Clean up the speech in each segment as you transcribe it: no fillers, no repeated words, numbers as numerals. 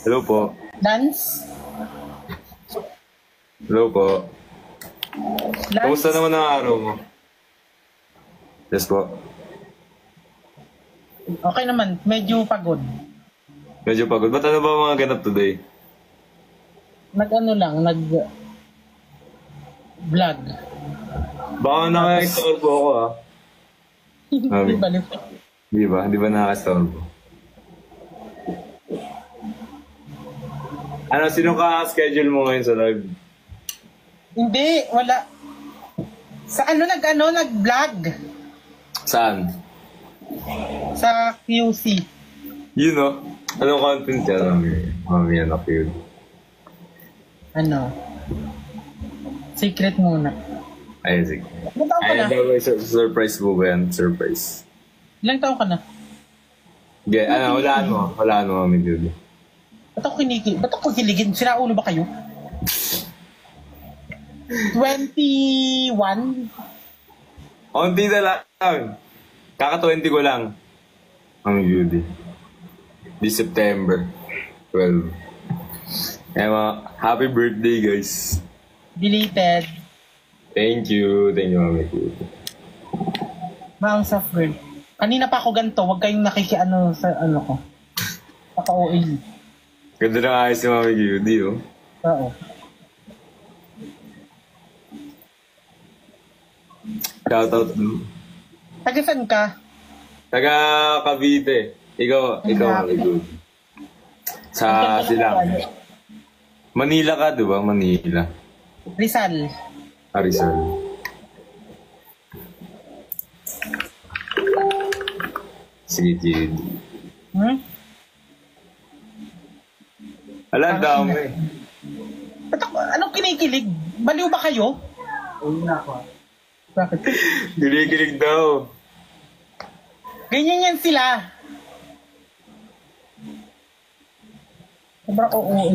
Hello po. Lance? Hello po. Lance? Kamusta naman ang araw mo? Yes po. Okay naman, medyo pagod. Medyo pagod. Ba't ano ba mga ganap today? Nag-ano lang, vlog. Baka naka-istorbo ako ah. Hindi baliw. Di ba? Di ba naka-istorbo? Ano, sino ka-schedule mo ngayon sa live? Hindi, wala. Sa nag-vlog. Saan? Sa QC. You know? Anong content yan? Mami, anak yun. Ano? Secret muna. Ay, sige. Ilang taon ka na? Surprise mo ba yan? Surprise. Ilang taon ka na? Okay, walaan mo, Mami Judy. Ba't ako kiligin? Sinaulo ba kayo? 21? Onti na lang. Kaka-20 ko lang. Mami Judy. This September 12. Kaya mga happy birthday, guys. Deleted. Thank you. Thank you, Mami Judy. Maang soft girl. Kanina pa ako ganito. Huwag kayong nakikiano sa ano ko. Paka-OA. Ganda na ayos si Mami Judy, oh. Oo. Shoutout. Taga saan ka? Taga Cavite. Ikaw, Mami Judy. Sa Silang. Manila ka, di ba? Manila. Rizal. Rizal. Sige, Judy. Ala, ang dami. Ba't ako, anong kinikilig? Baliw ba kayo? Uwi na ako. Bakit? Kinikilig daw. Ganyan yan sila. Sobrang OOA.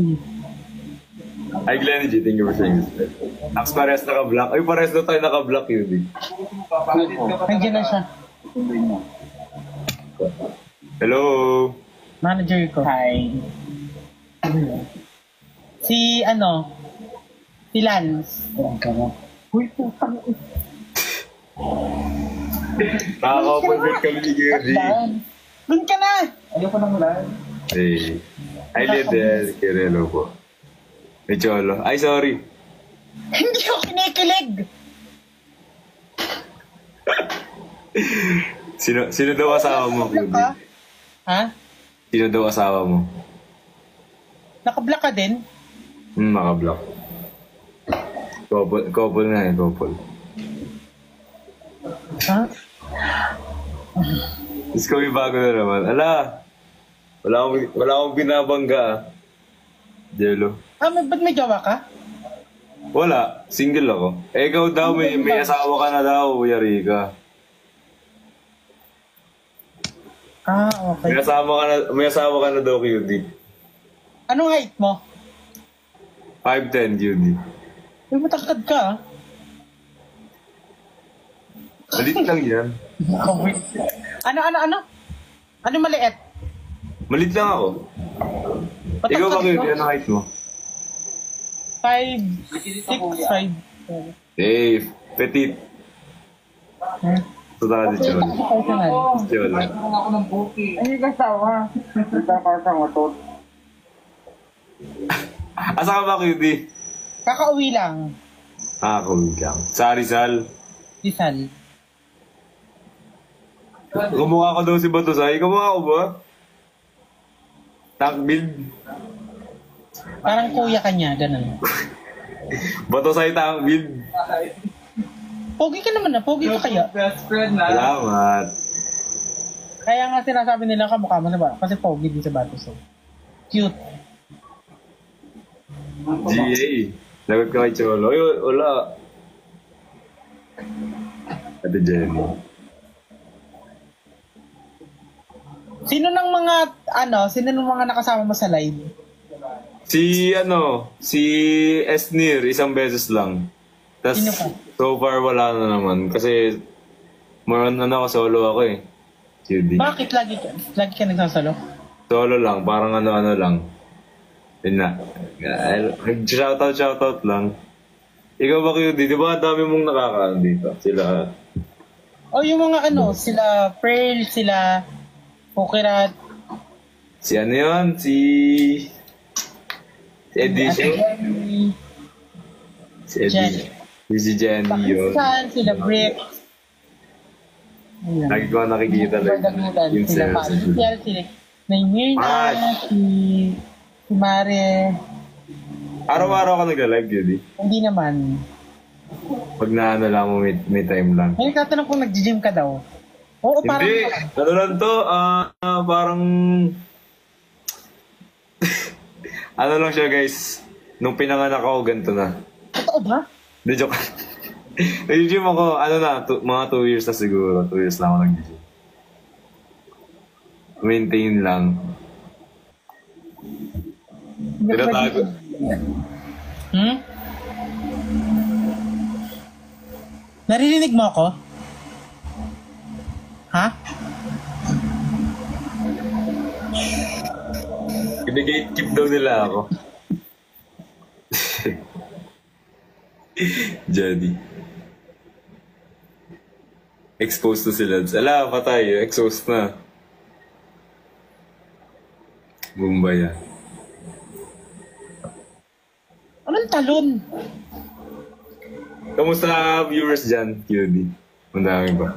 Hi, Glenny G. Thank you for saying this. Ax, pares naka-block. Ay, pares na tayo naka-block yun. Nandiyan na siya. Hello. Manager ko. Hi. Si Lance. Uy, putang. Nakaka-open kami ni Gary. Doon ka na! Ayoko nang ulan. Hey. Hi, Lidl. Kirelo po. May cholo. Ay, sorry. Hindi ako kinikilig! Sino daw asawa mo, Kubi? Ha? Sino daw asawa mo? Nakablock ka din? Naka-block. Couple na eh, couple. Ha? Tapos kami bago na naman. Ala! Wala akong binabangga ah. Jello. Ba't may jowa ka? Wala. Single ako. Eh, ikaw daw, may asawa ka na daw, yari ka. Okay. May asawa ka na daw, QD. Anong height mo? 5'10", QD. Uy, matakad ka ah. Malit lang yan. Ano? Ano maliit? Malit lang ako. Ikaw ba, QD? Ano height mo? 5'6", 5'7". Eh, petit. Ito na si Chol. Chol. Ako ng buki. Ay, kasawa. Kakasama to. Asa ka ba, QD? Kakauwi lang. Kawin lang. Sa Rizal. Rizal. Kumukha ka daw si Batosay. Kumukha ko ba? Tankbuild. Parang kuya ka niya, ganun. Batosay tankbuild. Pogi ka naman na, pogi ka kaya. Best friend na. Salamat. Kaya nga sinasabi nila kamukha mo na ba? Kasi pogi din sa bato, so. Cute. GA. Lagot ka kay Cholo. Ay, wala. Ate Jenny. Sino ng mga nakasama mo sa live? Si Esnir, isang beses lang. Tas, Sino pa? so far wala na naman. Kasi, more on solo ako eh. QD. Bakit lagi ka nagsasalo? Solo lang, parang ano-ano lang. Yun na. Shoutout lang. Ikaw ba, QD? Di ba ang dami mong nakakaano dito? Sila... O yung mga sila Pearl, sila Pokerat, Si ano yun? Si Eddie siya? Jenny, Si Eddie. Si Jenny yun. Pakistan, sila Brick. Ayan. Lagi ko nakikita lang. Dagulan, Yung sila sales. Paisial, sila Naymirna, si Mare. Araw-araw ka nag-live, QD? Hindi naman. Pag naano lang mo, may time lang. May tatanong kung nag-gym ka daw. Oo, parang... Hindi. Ano lang to? Parang... ano lang siya, guys. Nung pinanganak ako, ganito na. Totoo ba? Hindi, joke. Nag-gym ako, mga 2 years na siguro. 2 years na ako nag-gym. Maintain lang. Tinatago. Hmm? Naririnig mo ako? Ha? Ginigate-keep daw nila ako. Jadi. Exposed to sila. Ala, patay. Exposed na. Bumbaya. Anong talon? Kamusta viewers dyan, QD? Ang dami ba?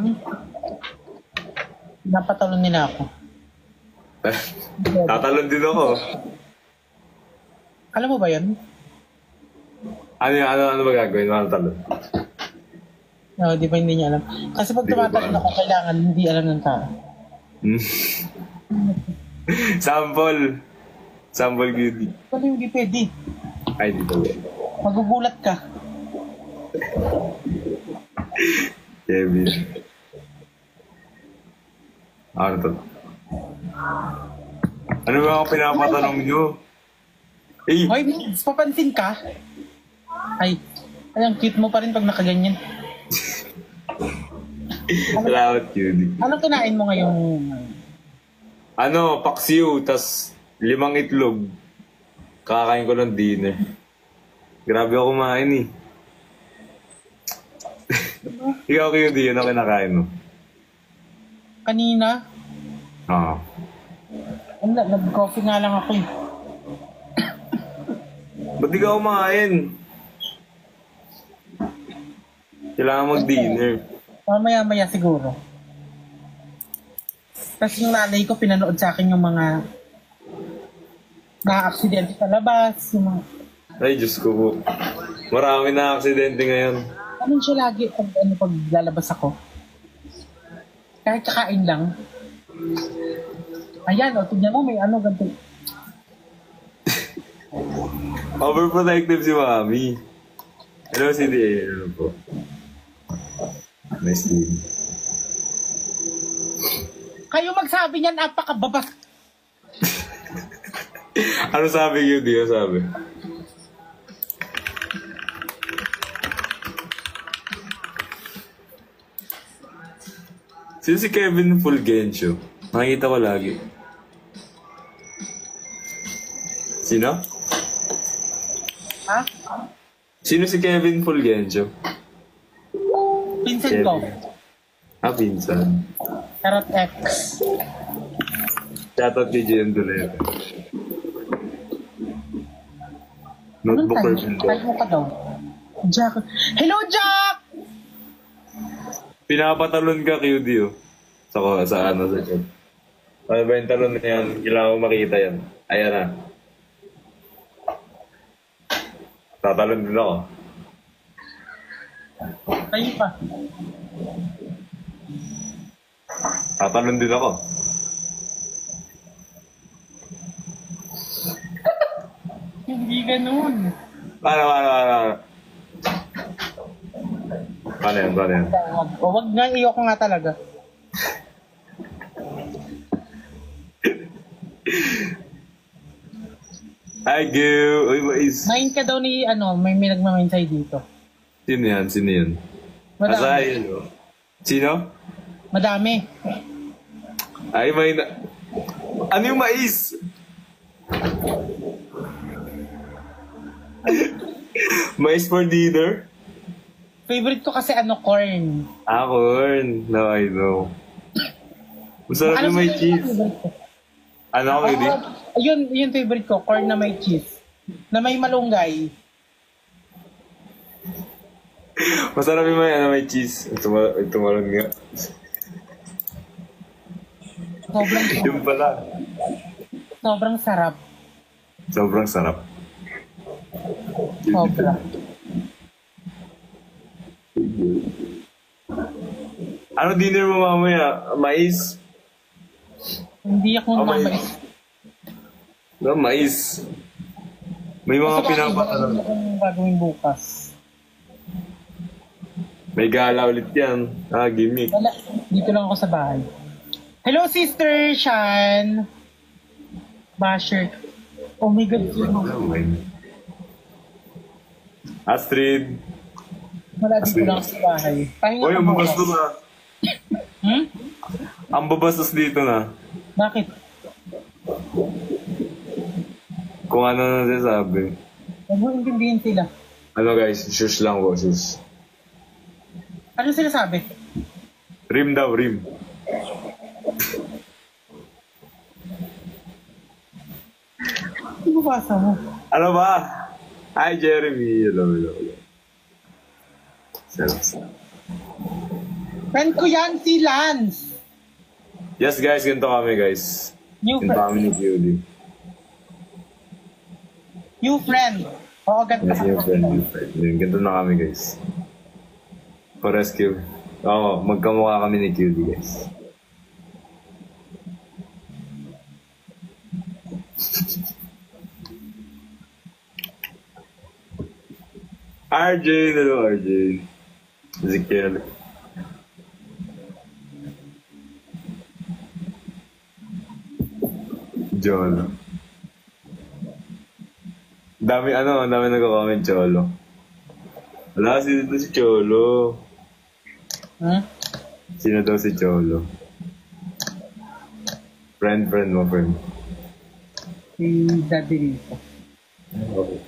Napatalon nila ako. Tatalon din ako. Alam mo ba yun? Ano ba gagawin? Ano talon? No, di ba hindi niya alam? Kasi pag Di ko ba tumatalon alam? ako, kailangan hindi alam ng tao. Hmm? Sample. Sample QD. Pero hindi pwede. Ay, dito. Magugulat ka. Kevin. Ano to? Ano ba ako pinapatanong nyo? Eh, Hoy, Mids, papansin ka? Ay, ang cute mo pa rin pag nakaganyan. salamat QD. Anong kinain mo ngayong... Paksiw, tas 5 itlog. Kakain ko ng dinner. Grabe ako kumain eh. Ikaw QD, yun ang kinakain mo. Kanina? Oo. Nag-coffee nga lang ako eh. Ba't di ka kumain? Kailangan mag-dinner. Mamaya-maya siguro. Kasi yung nanay ko pinanood sa akin yung mga na-aksidente sa labas. Yung mga... Ay, Diyos ko po. Marami na aksidente ngayon. Anong siya lagi pag lalabas ako? Kahit kakain lang. Ayan, tignan mo, may ganito. Overprotective si Mami. Hello, CDA. Hello po. Nice day. Kayo magsabi niyan, apakababas. Ano sabi yun? Di ka sabi. Sino si Kevin Fulgencio? Nakikita ko lagi. Sino? Ha? Sino si Kevin Fulgencio? Pinsan ko. Pinsan. Carrot X. Shoutout kay Gian Doleta. Anong Notebook or time? window? Time mo ka daw. Jack. Hello, Jack! Pinapatalon ka, QD, oh. Sa chat. Ano ba yung talon na yan? Kailangan mo makita yan. Ayan na. Tatalon din ako. Kayo pa. Tatalon din ako. Hindi ganun. Paano? Paano yan? Wag nga, iyoko nga talaga. Hi, Gil! Uy, mais. Main ka daw ni, may nagmamain sa'yo dito. Sino yan? Madami. Asahin, oh. Sino? Madami. Ay, may Ano yung mais? Mais for dinner? Favorite ko kasi ano, corn. Ah, corn. No, I know. Masarap yung may sa cheese. favorite ko? Ano ako, hindi? Yun favorite ko, corn na may cheese. Na may malunggay. Masarap yung may cheese. Ito maroon nga. Sobrang sarap. Yung pala. Sobrang sarap. Sobrang sarap. Sobra. Ano dinner mo mamaya? Mais? Hindi ako Oh, may- namais. No, mais. May mga Kasi pinapakalam. ano kung gagawin bukas. May gala ulit yan. Ah, gimmick. Wala, dito lang ako sa bahay. Hello, Sister Shan. Basher. Oh my God. Astrid. Wala, dito lang ako sa bahay. Pahinga Uy, ka ang babas bukas. na. Hmm? Ang babastos dito na. Bakit? Kung ano na sinasabi. Huwag mo intindihin sila. Ano guys, shush lang po, shush. Ano sila sabi? Rim daw, rim. Hindi mo basa mo. Ano ba? Hi, Jeremy. Hello. Sarap. Friend ko yan, si Lance. Yes guys, ganito kami guys. New Ganito friend. kami ni QD. New friend. Oo, ganda. Yes, yung friend. Yun, ganito na kami guys. For rescue. Oo, magkamukha kami ni QD guys. RJ, hello RJ. Ezekiel. John. Dami nagko-comment Cholo. Wala, sino daw si Cholo? Hmm? Sino daw si Cholo? Friend mo, friend. Si Daddy Rico. Okay.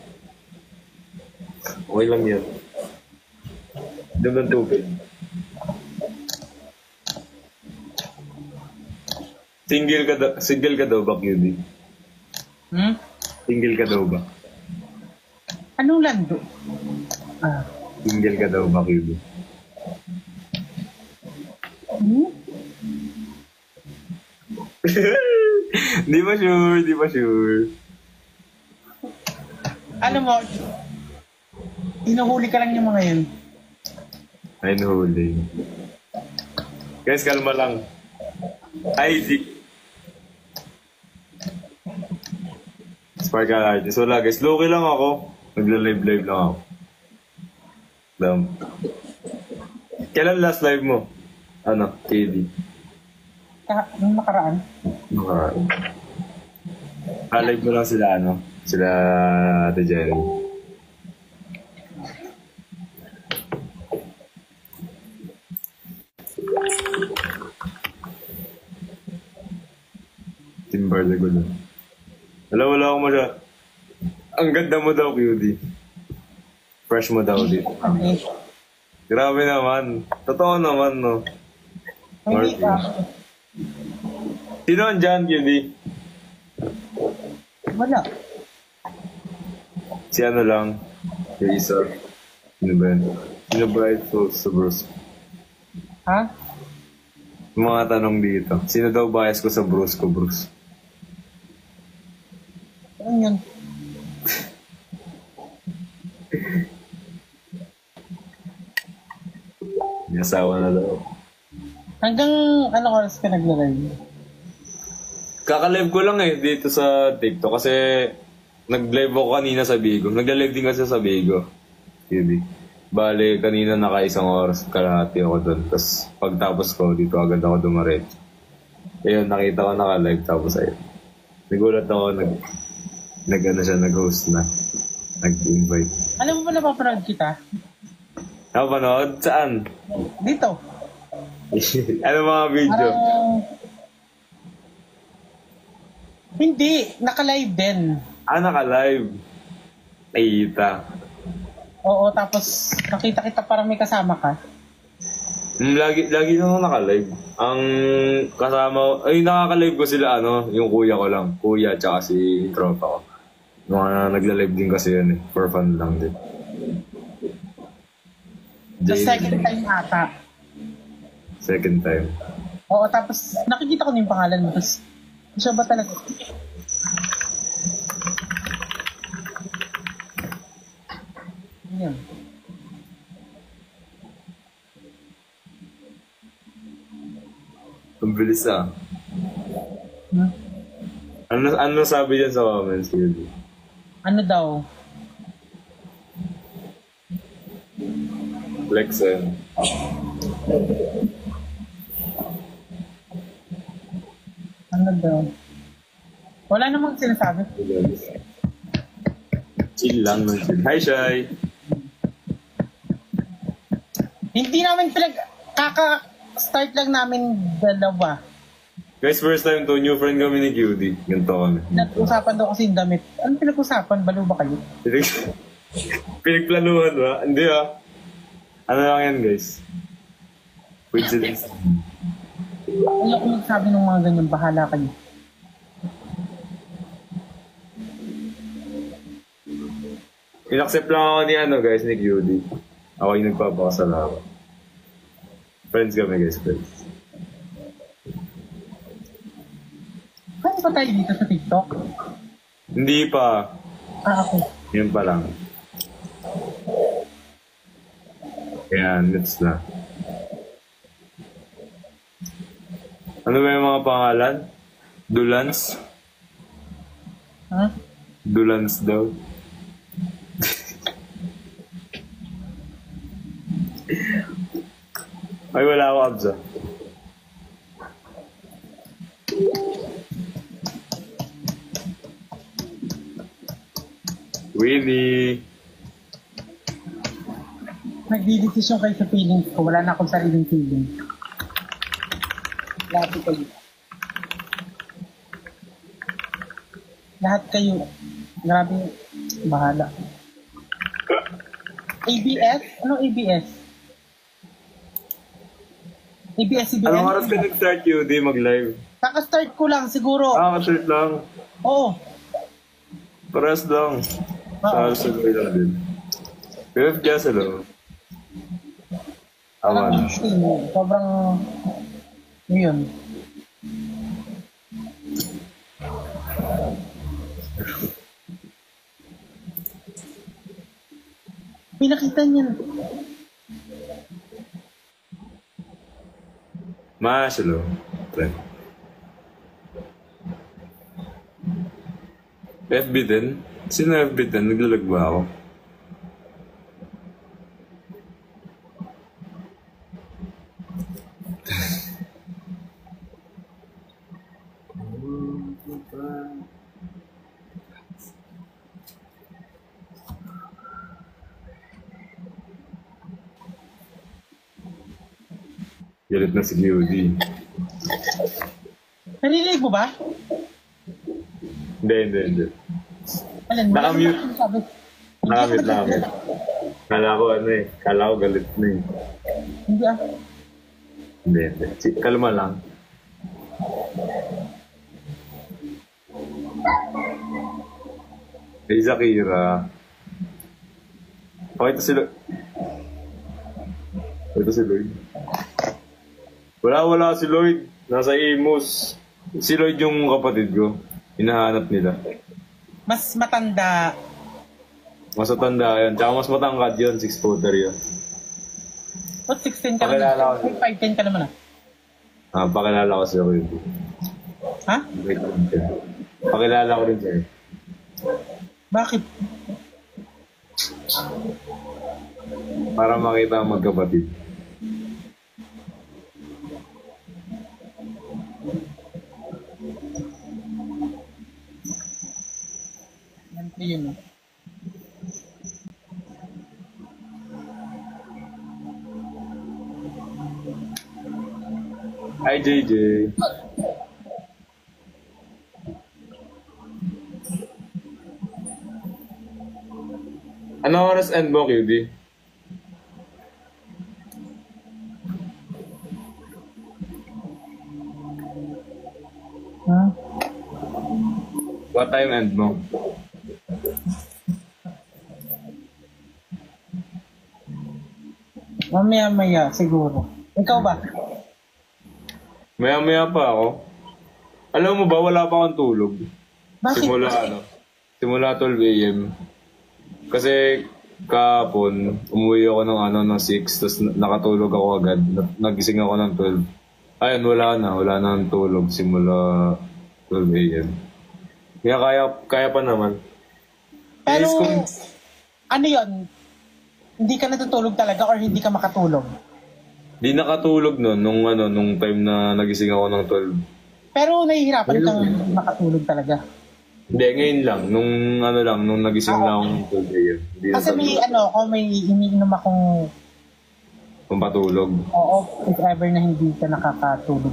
Okay lang yan. Doon ng tubig. Single ka daw ba, QD? Hmm? Single ka daw ba? Anong lando? Ah. Single ka daw ba, QD? Hmm? Di ba sure? Ano mo? Inuhuli ka lang yung mga yun. Ay, nahuli. Guys, kalma lang. Hi, Zik. Sparkle artist. Wala guys, low-key lang ako. Nagla-live lang ako. Damn. Kailan last live mo? Ano, KD? Nung nakaraan. Live mo lang sila, sila Ate Jerry. Timber the gulo. Wala akong masya. Ang ganda mo daw, QD. Fresh mo daw dito. Okay. Grabe naman. Totoo naman, no? Hindi ka. Sino andyan, QD? Wala. Si ano lang. Si isa. Sino ba yun? Sino ba ito sa Bruce? Ha? Yung mga tanong dito. Sino daw bias ko sa Bruce ko, Bruce? Ano yun? May asawa na daw. Hanggang anong oras ka nagla-live? Kaka-live ko lang dito sa TikTok kasi nag-live ako kanina sa Bigo. Nagla-live din kasi sa Bigo. QD. Bale, kanina naka isang oras kalahati ako doon. Tapos pagtapos ko, dito agad ako dumaret. Ayun, nakita ko naka-live tapos ayun. Nagulat ako, nag-host na. Nag-invite. Alam mo ba napapanood kita? Napanood? Saan? Dito. Ano mga video? Hindi, naka-live din. Ah, naka-live. Nakita. Oo, tapos nakita kita parang may kasama ka. Lagi lang ako naka-live. Ang kasama, ay nakaka-live ko sila, yung kuya ko lang. Kuya, tsaka si tropa ko. Mga nagla-live din kasi yun eh. For fun lang din. The Jane- second time ata. Second time. Oo, tapos nakikita ko na yung pangalan mo. Tapos, siya ba talaga? Yan. Ang bilis ah. Hmm? Ano sabi dyan sa comments, Kirby? Ano daw? Flexen. Ano daw? Wala namang sinasabi. Chill lang ng chill. Hi, Shai! Hindi namin kaka-start lang namin dalawa. Guys, first time to. New friend kami ni QD. Ganito kami. Nag-usapan daw kasi yung damit. Ano pinag-usapan? Balo ba kayo? Pinagplanuhan ba? Hindi ah. Ano lang yan, guys? Coincidence. Ayoko magsabi ng mga ganyan. Bahala kayo. In-accept lang ako ni guys, ni QD. Ako yung nagpapakasalamat. Friends kami, guys, friends. Ano ba tayo dito sa TikTok? Hindi pa. Ako. Yun pa lang. Ayan, let's na. Ano ba yung mga pangalan? Dulans? Ha? Dulans daw. Ay, wala ako, Abza. Winnie. Nagdidesisyon kayo sa feelings ko. Wala na akong sariling feelings. Lahat kayo. Lahat kayo. Grabe. Bahala. ABS? Ano ABS? ABS-CBN? Anong oras ka nag-start, QD, mag-live? Kaka-start ko lang siguro. Ka-start lang. Oo. Paras lang. Sa sabay lang din. Pero just hello. Parang Aman. sobrang... Yun. Pinakita niya. Mas hello. Friend. FB din? Sino FB din? Naglalag ba ako? Galit na si QD. Narinig mo ba? Hindi. Alam mo, Nakamute. ano sabi? Nakamit. Kala ko Kala ko galit na eh. Hindi ah. Hindi. Kalma lang. Hey, Zakira. Pakita si Lloyd. Pakita si Lloyd. Wala si Lloyd. Nasa Imus. Si Lloyd yung kapatid ko. Hinahanap nila. Mas matanda. Mas matanda yan. Tsaka mas matangkad yun. 6-footer yun. Ba't 16 ka Pakilala ko. naman? 5'10 ka naman ah. Pakilala ko siya. Ha? Wait lang. Pakilala ko rin siya. Bakit? Para makita ang magkapatid. Yun. Hi, JJ. Ano oras end mo, QD? Hmm? What time end mo? Mamaya-maya, siguro. Ikaw ba? Maya-maya pa ako. Alam mo ba, wala pa akong tulog. Bakit? Simula 12 a.m. Kasi kahapon, umuwi ako ng 6, tapos nakatulog ako agad. Nagising ako ng 12. Ayun, wala na ang tulog simula 12 a.m. Kaya kaya pa naman. Pero, Is kung- ano yon? Hindi ka natutulog talaga or hindi ka makatulog? Di nakatulog nun, nung time na nagising ako ng 12. Pero nahihirapan kang makatulog talaga. Hindi, ngayon lang. Nung nagising na ako ng 12 a.m. Hindi na Kasi may iniinom akong, kung patulog. oo, if ever na hindi ka nakakatulog.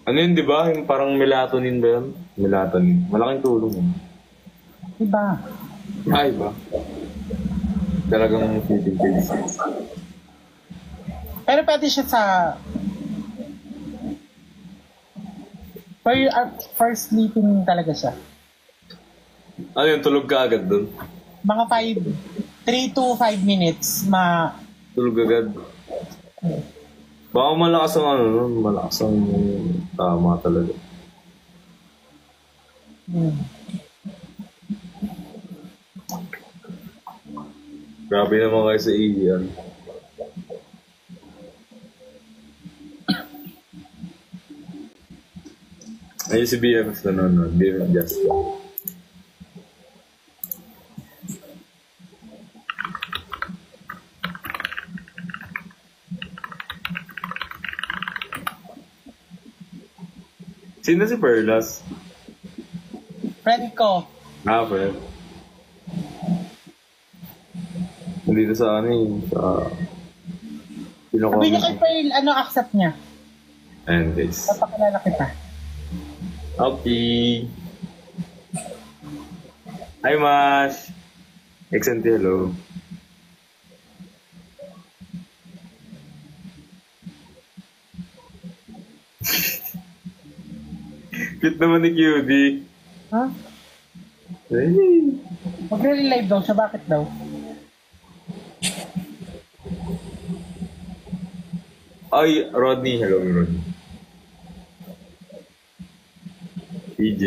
Ano yun, di ba? Yung parang melatonin ba yun? Melatonin. Malaking tulong yun. Diba? Ay, ba? Talagang feeding pills. Pero pwede siya sa, for sleeping talaga siya. Ano yun, tulog ka agad dun? Mga 3 to 5 minutes, Tulog agad. Baka malakas ang malakas ang tama talaga. Grabe naman kayo sa iyan. Ayun si BMX nanonood. BMX Just. Sino si Perlas? friend ko. Ah, friend. Nandito sa sa Sabi niya kay Pearl, accept niya. Ayan guys. Papakilala kita. Okay. Hi Mash. Excellent, hello. Cute naman ni QD. Ha? Hey. Magre-live daw siya, bakit daw? Ay, Rodney. Hello, Rodney. PJ.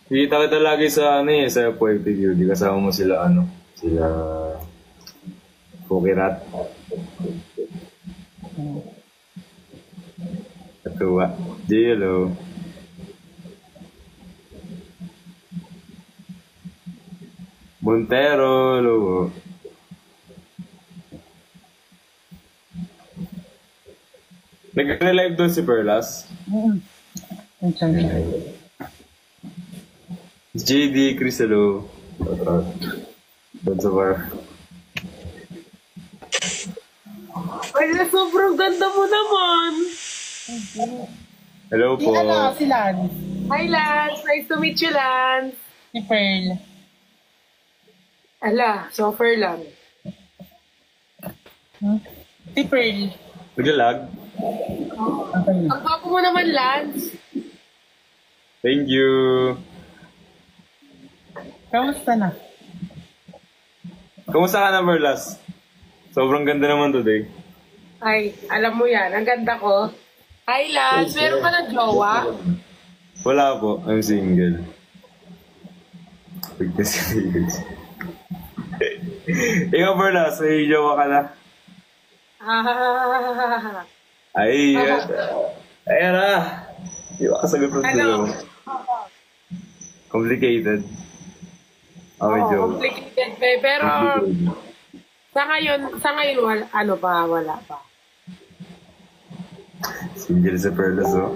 Kita kita lagi sa sa Puerto Di kasama mo sila sila Pokirat. Katuwa. Hello. Montero, Lugo. Nag-live doon si Perlas. Minsan din. JD, Chris, hello. Doon sa bar. Ay, sobrang ganda mo naman. Hello Si po. si Lance. Hi, Lance. Nice to meet you, Lance. Si Pearl. Ala, sofer lang. Si Pearl. Naglalag? Okay. Ang gwapo mo naman, Lance. Thank you. Kamusta na? Kumusta ka na, Perlas? Sobrang ganda naman today. Ay, alam mo yan. Ang ganda ko. Hi, Lance. Meron ka ng jowa? Wala po. I'm single. Single. Ikaw, Perlas, may jowa ka na? Ah. Ay, ayan na. Di ba kasagot ng Ano? jowa? Complicated. Okay, Oo, jowa. complicated, pero sa ngayon wala pa. Single sa Perlas, oh.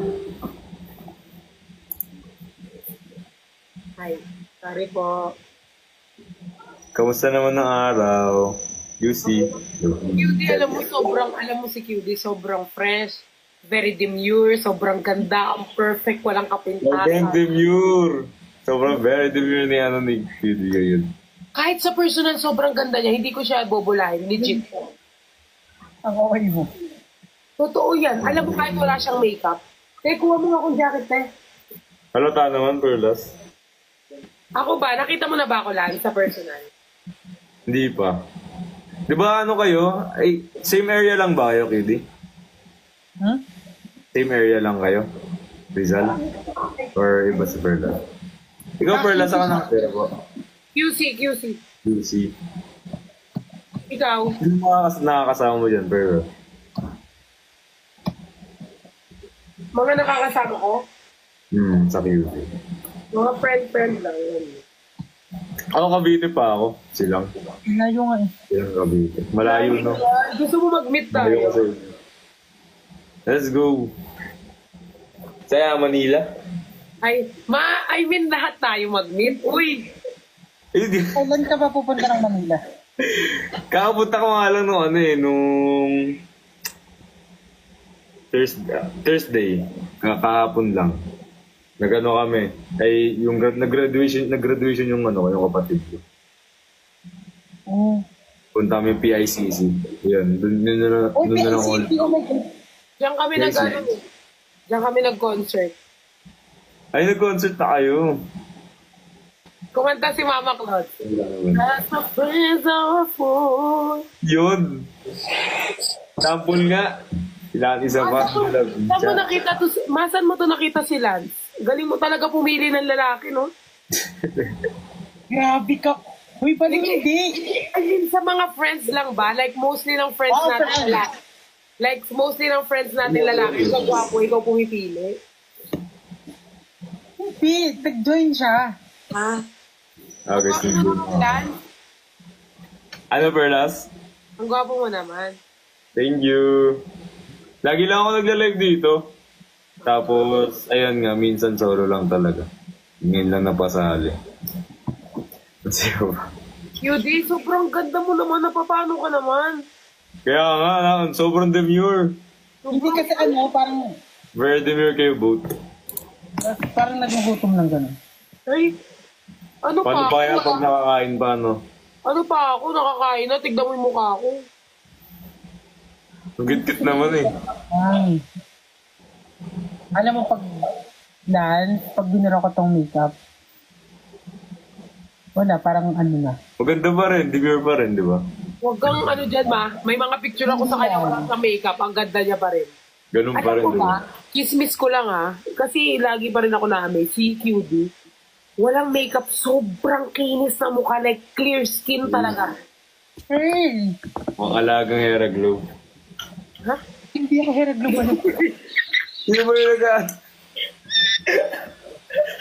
Ay, sorry po. Kamusta naman ng araw? UC. QD, alam mo si QD, sobrang fresh, Very demure, sobrang ganda, ang perfect, walang Sobrang kapintasan. demure. Sobrang very demure ni ano ni Cutie ngayon. Kahit sa personal, sobrang ganda niya. Hindi ko siya bobolahin. Legit. Ang okay mo. Totoo yan. Alam mo, kahit wala siyang makeup. Kuha mo nga akong jacket, te. Halata naman, Perlas. Ako ba? Nakita mo na ba ako lang sa personal? Hindi pa. Di ba ano kayo? Ay, same area lang ba kayo, Cutie? Hmm? Same area lang kayo? Rizal? Or iba si Perlas? Ikaw, Perlas, ako nakatira po. QC. QC. Ikaw? Sino mga nakakasama mo dyan, Perlas? Mga nakakasama ko? Sa QC. Mga friend lang. Yan. Ako, Cavite pa ako. Silang. Layo nga eh. Silang Cavite. Malayo, no? Gusto mo mag-meet Malayo tayo? kasi. Let's go. Saya, Manila. I mean, lahat tayo mag-meet. Uy! Eh, di. Kailan ka ba pupunta ng Manila? Kakapunta ko nga lang nung ano eh, nung Thursday. Kahapon lang. Nag-ano kami. Ay, yung nag-graduation yung ano, yung kapatid ko. Oh. Punta kami PICC. Yan, dun na Uy, lang all. PICP, oh my God. Diyan kami Yes, Diyan kami nag-concert. Ay, nag-concert na kayo. Kumanta si Mama Claude. As my friends are full. Yun. Sample nga. Ilan isa pa. Saan mo nakita to? Masan mo to nakita si Lance? Galing mo talaga pumili ng lalaki, no? Grabe ka. Uy, balik hindi. I mean, sa mga friends lang ba? Like, mostly ng friends Oh, natin friends. lalaki. Like, mostly ng friends natin lalaki. Ikaw gwapo, ikaw pumipili. Hindi, nag-join siya. Ha? Okay, sige. Lance, Ano, Perlas? ang gwapo mo naman. Thank you. Lagi lang ako nagla-live dito. Tapos, ayun nga, minsan solo lang talaga. Ngayon lang napasali. Kasi QD, sobrang ganda mo naman. Napapano ka naman? kaya nga, sobrang demure. Hindi kasi ano, parang Very demure kayo both. nagugutom ng gano'n. Ay, ano Paano pa pa kaya ako? pag nakakain pa, no? Ano pa ako? Nakakain na. Tignan mo yung mukha ko. Ang git naman eh. Ay. Alam mo, pag binura ko tong makeup, wala, parang ano na. Maganda pa rin, demure pa rin, di ba? Huwag kang ano dyan, ma. May mga picture ako sa kanya wala sa makeup. Ang ganda niya pa rin. Ganun pa rin, Alam ko di ba? ba, kismis ko lang kasi lagi pa rin ako na-amaze. Si QD, walang makeup, sobrang kinis na mukha, like clear skin talaga. Hey! Mga alagang hair glow. Ha? Hindi ako hair global. Hindi mo yung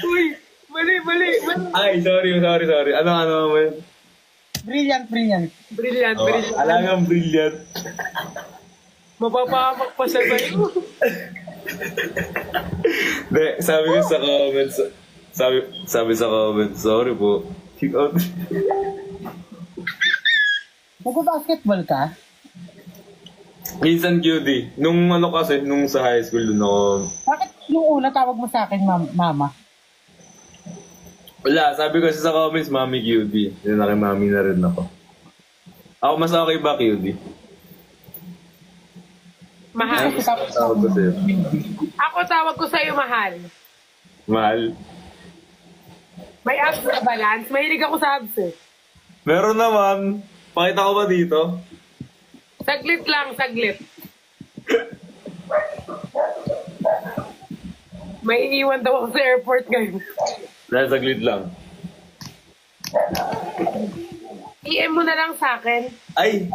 Uy, mali. Ay, sorry. Ano mo yun? Brilliant. Brilliant. Alagang brilliant. Mapapahamak pa siya sa'yo. De, sabi ko sa comments, sabi sa comments, sorry po. Kick out. Mag-basketball ka? Minsan cutie. Nung ano kasi, nung sa high school dun ako, Bakit yung una tawag mo sa akin, mama? wala, sabi ko sa comments, mami cutie. Yun na kay mami na rin ako. Ako mas okay ba cutie? Mahal. Tawag ko sa'yo. Ako tawag ko sa'yo, mahal. Mahal. May abs na balance. Mahilig ako sa abs eh. Meron naman. Pakita ko ba dito? Saglit lang. May iniwan daw ako sa airport ngayon. Dahil saglit lang. PM mo na lang sa akin. Ay!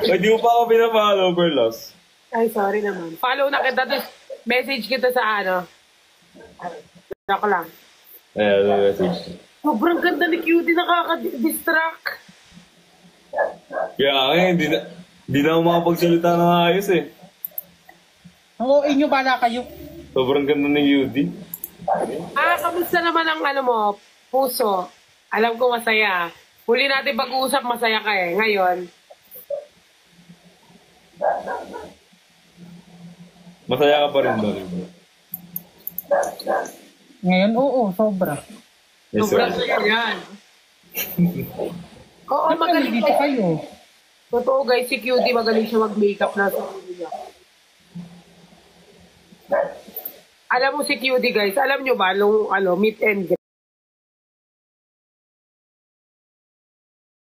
Hindi mo pa ako pinapalo, Perlos. Ay, sorry naman. Follow na kita. Message kita sa ano. Joke lang. Ayan, message. Sobrang ganda ni Cutie. Nakaka-distract. Kaya nga, hindi na ako makapagsalita ng ayos eh. Oo, inyo bala kayo. Sobrang ganda ng Yudi. Kamusta naman ang ano mo, puso? Alam ko masaya. Huli natin pag-uusap, masaya ka eh. Ngayon, Masaya ka pa rin doon. Ngayon, oo, sobra. Yes, Sobrang sir. saya yan. Oo, Ba't magaling nandito siya. kayo? Totoo guys, si QD magaling siya mag-makeup na sa niya. Alam mo si QD guys, alam nyo ba, nung meet and greet,